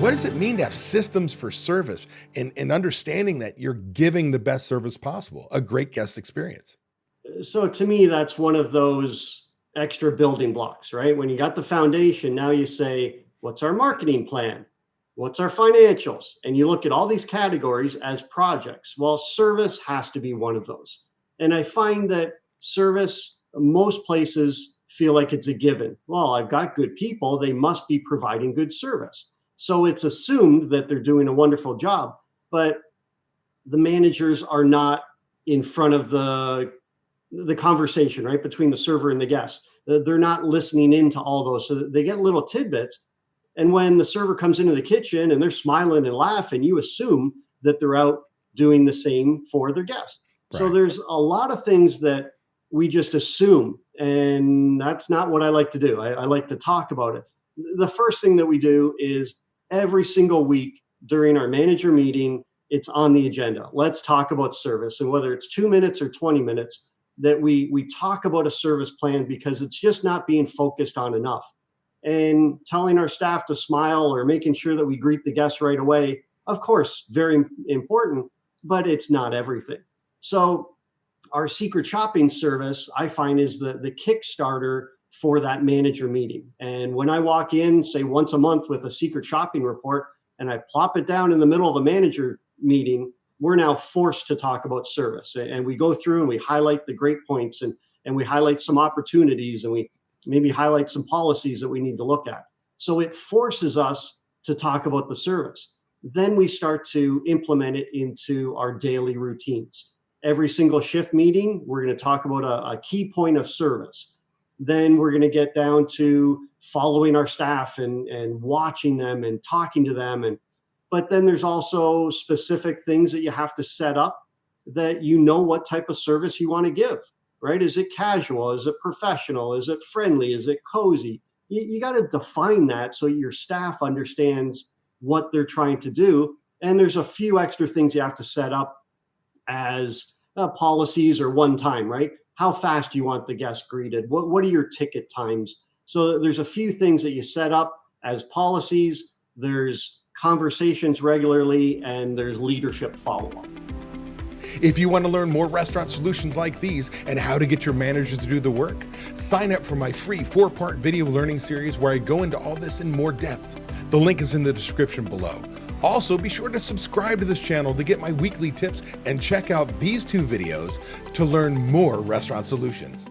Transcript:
What does it mean to have systems for service and understanding that you're giving the best service possible, a great guest experience? So to me, that's one of those extra building blocks, right? When you got the foundation, now you say, what's our marketing plan? What's our financials? And you look at all these categories as projects. Well, service has to be one of those. And I find that service, most places feel like it's a given. Well, I've got good people, they must be providing good service. So it's assumed that they're doing a wonderful job, but the managers are not in front of the conversation, right, between the server and the guest. They're not listening into all those, so they get little tidbits. And when the server comes into the kitchen and they're smiling and laughing, you assume that they're out doing the same for their guest. So Right. there's a lot of things that we just assume, and that's not what I like to do. I like to talk about it. The first thing that we do is every single week during our manager meeting, it's on the agenda. Let's talk about service, and whether it's 2 minutes or 20 minutes, that we talk about a service plan, because it's just not being focused on enough. And telling our staff to smile or making sure that we greet the guests right away, of course, very important, but it's not everything. So our secret shopping service, I find, is the Kickstarter for that manager meeting. And when I walk in, say once a month, with a secret shopping report, and I plop it down in the middle of a manager meeting, we're now forced to talk about service. And we go through and we highlight the great points, and we highlight some opportunities, and we maybe highlight some policies that we need to look at. So it forces us to talk about the service. Then we start to implement it into our daily routines. Every single shift meeting, we're going to talk about a key point of service. Then we're going to get down to following our staff and watching them and talking to them. But then there's also specific things that you have to set up, that you know what type of service you want to give, right? Is it casual? Is it professional? Is it friendly? Is it cozy? You got to define that so your staff understands what they're trying to do. And there's a few extra things you have to set up as policies or one time, right? How fast do you want the guest greeted? What are your ticket times? So there's a few things that you set up as policies. There's conversations regularly, and there's leadership follow-up. If you want to learn more restaurant solutions like these and how to get your managers to do the work, sign up for my free 4-part video learning series where I go into all this in more depth. The link is in the description below. Also, be sure to subscribe to this channel to get my weekly tips, and check out these 2 videos to learn more restaurant solutions.